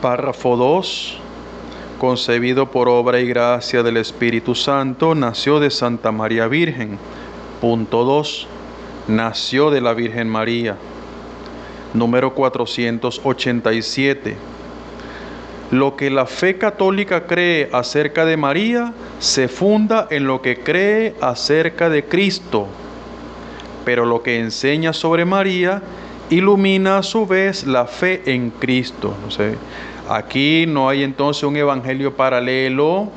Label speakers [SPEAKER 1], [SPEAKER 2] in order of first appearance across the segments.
[SPEAKER 1] Párrafo 2. Concebido por obra y gracia del Espíritu Santo, nació de Santa María Virgen. Punto 2. Nació de la Virgen María. Número 487. Lo que la fe católica cree acerca de María se funda en lo que cree acerca de Cristo, pero lo que enseña sobre María ilumina a su vez la fe en Cristo. Aquí no hay entonces un evangelio paralelo.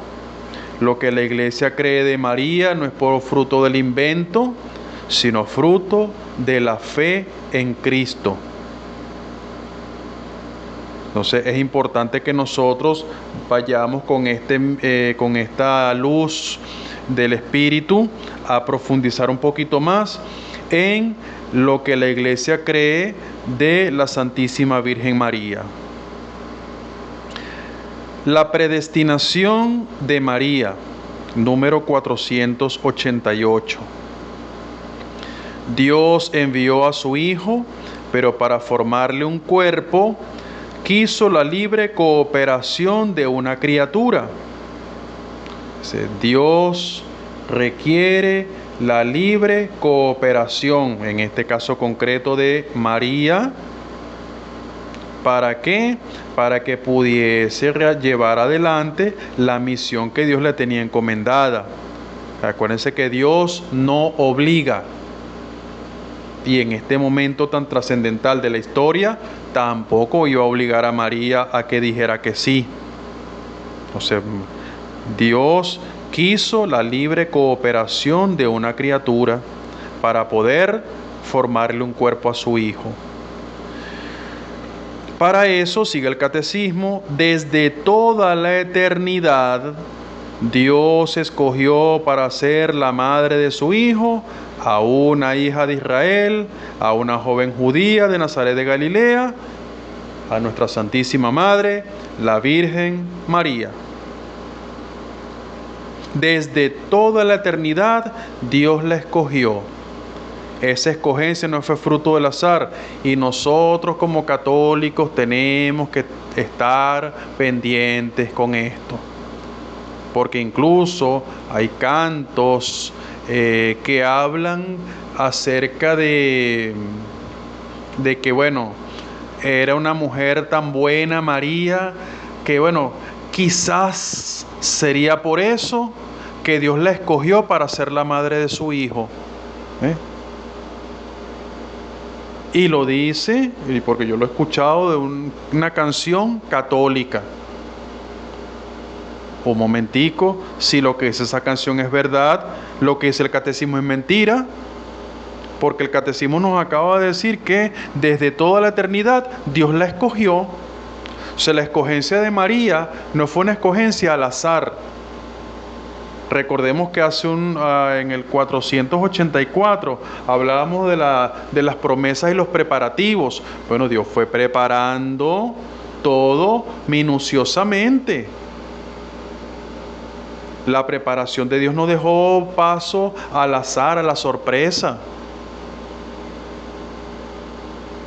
[SPEAKER 1] Lo que la Iglesia cree de María no es por fruto del invento, sino fruto de la fe en Cristo. Entonces es importante que nosotros vayamos con esta luz del Espíritu a profundizar un poquito más en lo que la Iglesia cree de la Santísima Virgen María. La predestinación de María, número 488. Dios envió a su Hijo, pero para formarle un cuerpo, quiso la libre cooperación de una criatura. Dios requiere la libre cooperación, en este caso concreto de María. ¿Para qué? Para que pudiese llevar adelante la misión que Dios le tenía encomendada. Acuérdense que Dios no obliga. Y en este momento tan trascendental de la historia, tampoco iba a obligar a María a que dijera que sí. O sea, Dios quiso la libre cooperación de una criatura para poder formarle un cuerpo a su Hijo. Para eso, sigue el catecismo, desde toda la eternidad, Dios escogió para ser la madre de su Hijo a una hija de Israel, a una joven judía de Nazaret de Galilea, a nuestra Santísima Madre, la Virgen María. Desde toda la eternidad, Dios la escogió. Esa escogencia no fue fruto del azar, y nosotros como católicos tenemos que estar pendientes con esto, porque incluso hay cantos que hablan acerca de que, bueno, era una mujer tan buena María, que bueno, quizás sería por eso que Dios la escogió para ser la madre de su Hijo. Y lo dice, y porque yo lo he escuchado de una canción católica. Un momentico, si lo que dice esa canción es verdad, lo que dice el catecismo es mentira, porque el catecismo nos acaba de decir que desde toda la eternidad Dios la escogió. O sea, la escogencia de María no fue una escogencia al azar. Recordemos que en el 484 hablábamos de las promesas y los preparativos. Bueno, Dios fue preparando todo minuciosamente. La preparación de Dios no dejó paso al azar, a la sorpresa.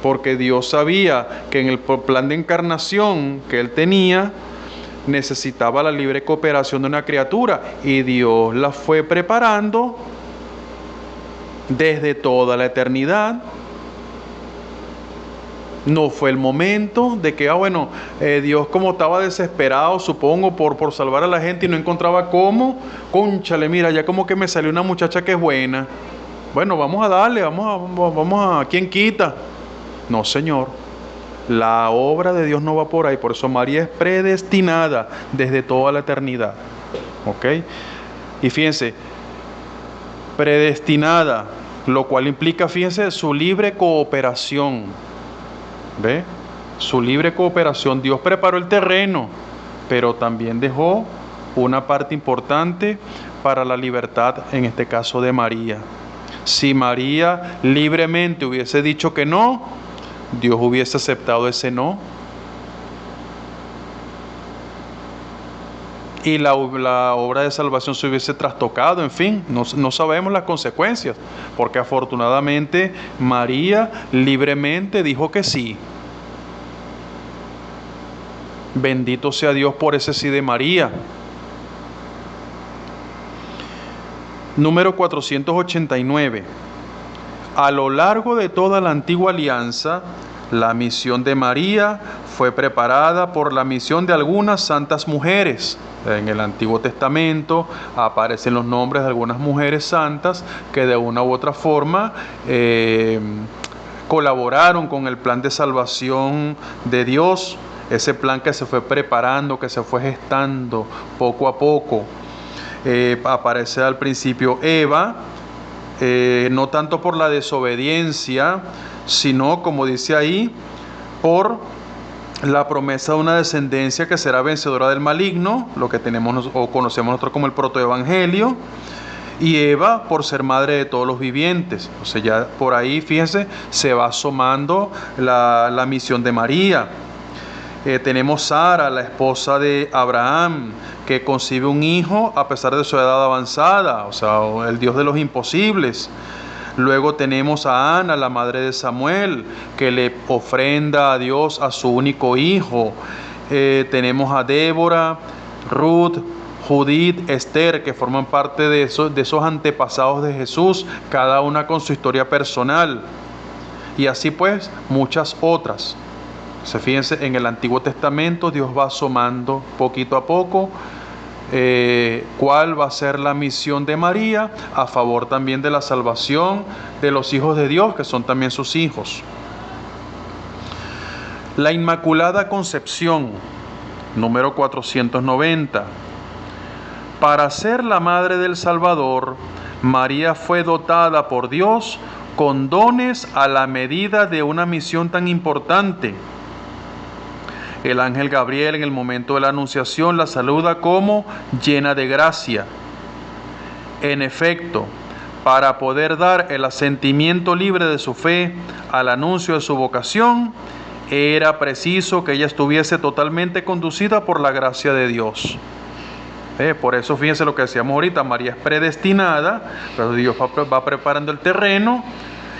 [SPEAKER 1] Porque Dios sabía que en el plan de encarnación que Él tenía, necesitaba la libre cooperación de una criatura, y Dios la fue preparando desde toda la eternidad. No fue el momento de que, Dios, como estaba desesperado, supongo, por salvar a la gente y no encontraba cómo, cónchale, mira, ya como que me salió una muchacha que es buena. Bueno, vamos a darle, vamos a, ¿quién quita? No, Señor. La obra de Dios no va por ahí. Por eso María es predestinada desde toda la eternidad. ¿Ok? Y fíjense, predestinada, lo cual implica, fíjense, su libre cooperación. ¿Ve? Su libre cooperación. Dios preparó el terreno, pero también dejó una parte importante para la libertad, en este caso de María. Si María libremente hubiese dicho que no, Dios hubiese aceptado ese no, y la obra de salvación se hubiese trastocado. En fin, no sabemos las consecuencias, porque afortunadamente María libremente dijo que sí. Bendito sea Dios por ese sí de María. Número 489. A lo largo de toda la antigua alianza, la misión de María fue preparada por la misión de algunas santas mujeres. En el Antiguo Testamento aparecen los nombres de algunas mujeres santas que de una u otra forma colaboraron con el plan de salvación de Dios, ese plan que se fue preparando, que se fue gestando poco a poco. Aparece al principio Eva, no tanto por la desobediencia, sino, como dice ahí, por la promesa de una descendencia que será vencedora del maligno, lo que tenemos o conocemos nosotros como el protoevangelio, y Eva por ser madre de todos los vivientes. O sea, ya por ahí, fíjense, se va asomando la misión de María. Tenemos Sara, la esposa de Abraham, que concibe un hijo a pesar de su edad avanzada, o sea, el Dios de los imposibles. Luego tenemos a Ana, la madre de Samuel, que le ofrenda a Dios a su único hijo. Tenemos a Débora, Ruth, Judith, Esther, que forman parte de esos antepasados de Jesús, cada una con su historia personal. Y así pues, muchas otras. Fíjense, en el Antiguo Testamento Dios va asomando poquito a poco cuál va a ser la misión de María a favor también de la salvación de los hijos de Dios, que son también sus hijos. La Inmaculada Concepción, número 490. Para ser la madre del Salvador, María fue dotada por Dios con dones a la medida de una misión tan importante. El ángel Gabriel, en el momento de la anunciación, la saluda como llena de gracia. En efecto, para poder dar el asentimiento libre de su fe al anuncio de su vocación, era preciso que ella estuviese totalmente conducida por la gracia de Dios. Por eso, fíjense lo que decíamos ahorita, María es predestinada, pero Dios va preparando el terreno,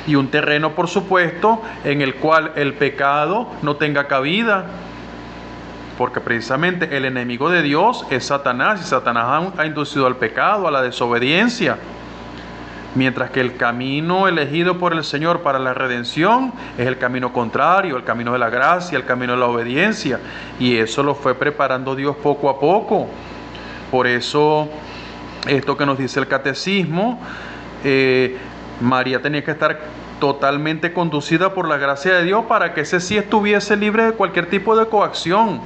[SPEAKER 1] y un terreno, por supuesto, en el cual el pecado no tenga cabida. Porque precisamente el enemigo de Dios es Satanás, y Satanás ha inducido al pecado, a la desobediencia. Mientras que el camino elegido por el Señor para la redención es el camino contrario, el camino de la gracia, el camino de la obediencia. Y eso lo fue preparando Dios poco a poco. Por eso, esto que nos dice el catecismo, María tenía que estar totalmente conducida por la gracia de Dios para que ese sí estuviese libre de cualquier tipo de coacción.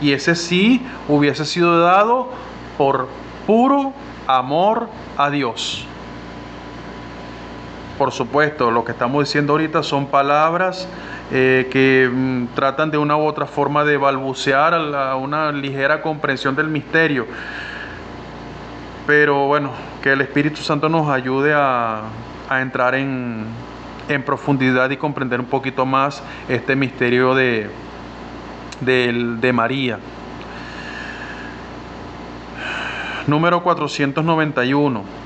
[SPEAKER 1] Y ese sí hubiese sido dado por puro amor a Dios. Por supuesto, lo que estamos diciendo ahorita son palabras que tratan de una u otra forma de balbucear a una ligera comprensión del misterio. Pero bueno, que el Espíritu Santo nos ayude a entrar en profundidad y comprender un poquito más este misterio de María. Número 491.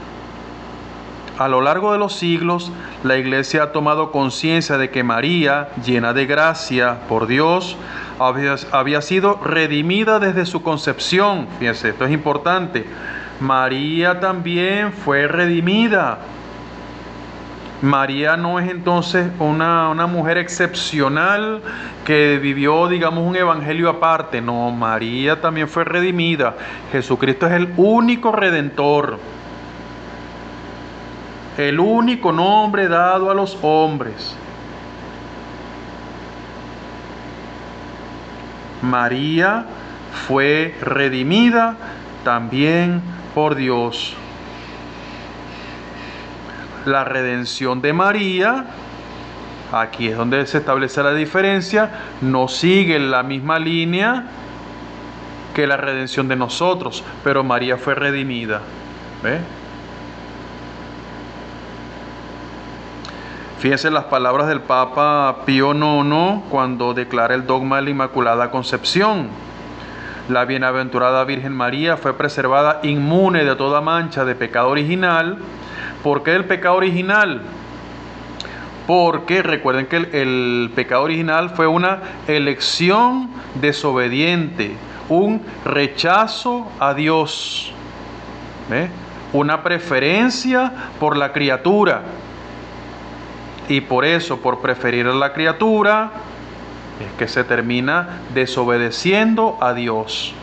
[SPEAKER 1] A lo largo de los siglos, la Iglesia ha tomado conciencia de que María, llena de gracia por Dios, había sido redimida desde su concepción. Fíjense, esto es importante. María también fue redimida. María no es entonces una mujer excepcional que vivió, digamos, un evangelio aparte. No, María también fue redimida. Jesucristo es el único redentor, el único nombre dado a los hombres. María fue redimida también por Dios. La redención de María, aquí es donde se establece la diferencia, no sigue la misma línea que la redención de nosotros, pero María fue redimida. ¿Ve? Fíjense las palabras del Papa Pío IX cuando declara el dogma de la Inmaculada Concepción. La bienaventurada Virgen María fue preservada inmune de toda mancha de pecado original. ¿Por qué el pecado original? Porque recuerden que el pecado original fue una elección desobediente, un rechazo a Dios, ¿ve? Una preferencia por la criatura. Y por eso, por preferir a la criatura, es que se termina desobedeciendo a Dios.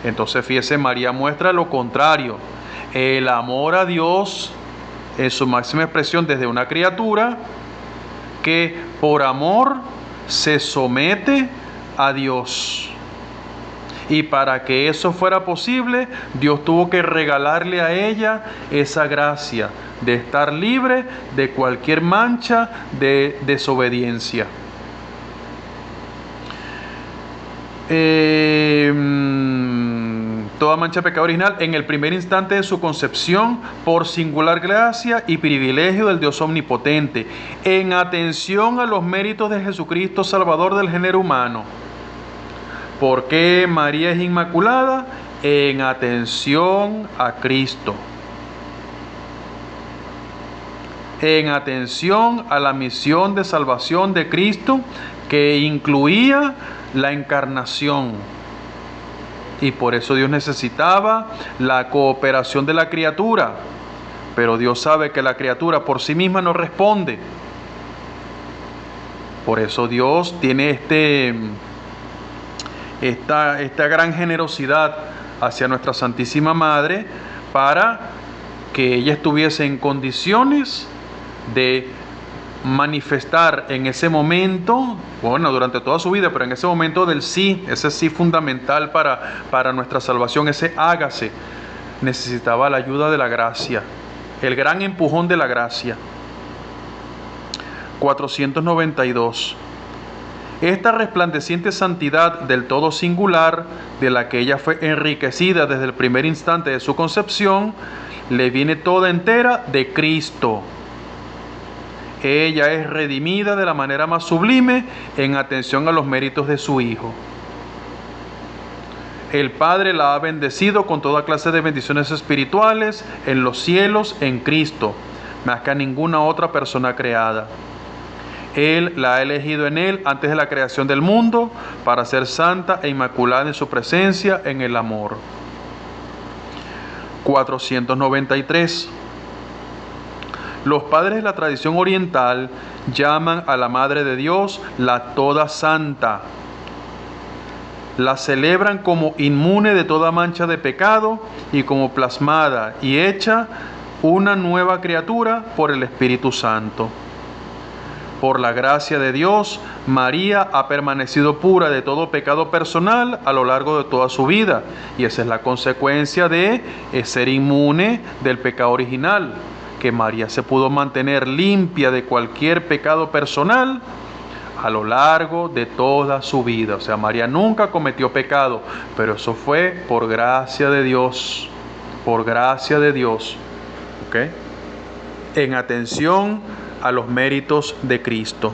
[SPEAKER 1] Entonces, fíjese, María muestra lo contrario. El amor a Dios en su máxima expresión desde una criatura que por amor se somete a Dios. Y para que eso fuera posible, Dios tuvo que regalarle a ella esa gracia de estar libre de cualquier mancha de desobediencia. Toda mancha de pecado original en el primer instante de su concepción por singular gracia y privilegio del Dios omnipotente, en atención a los méritos de Jesucristo, Salvador del género humano. ¿Por qué María es inmaculada? En atención a Cristo. En atención a la misión de salvación de Cristo, que incluía la encarnación. Y por eso Dios necesitaba la cooperación de la criatura. Pero Dios sabe que la criatura por sí misma no responde. Por eso Dios tiene esta gran generosidad hacia nuestra Santísima Madre, para que ella estuviese en condiciones de manifestar en ese momento, bueno, durante toda su vida, pero en ese momento del sí, ese sí fundamental para nuestra salvación, ese hágase, necesitaba la ayuda de la gracia, el gran empujón de la gracia. 492. Esta resplandeciente santidad del todo singular, de la que ella fue enriquecida desde el primer instante de su concepción, le viene toda entera de Cristo. Ella es redimida de la manera más sublime en atención a los méritos de su Hijo. El Padre la ha bendecido con toda clase de bendiciones espirituales en los cielos en Cristo, más que a ninguna otra persona creada. Él la ha elegido en Él antes de la creación del mundo para ser santa e inmaculada en su presencia en el amor. 493. Los padres de la tradición oriental llaman a la Madre de Dios la Toda Santa. La celebran como inmune de toda mancha de pecado y como plasmada y hecha una nueva criatura por el Espíritu Santo. Por la gracia de Dios, María ha permanecido pura de todo pecado personal a lo largo de toda su vida, y esa es la consecuencia de ser inmune del pecado original, que María se pudo mantener limpia de cualquier pecado personal a lo largo de toda su vida. O sea, María nunca cometió pecado, pero eso fue por gracia de Dios, por gracia de Dios, ¿ok? En atención a los méritos de Cristo.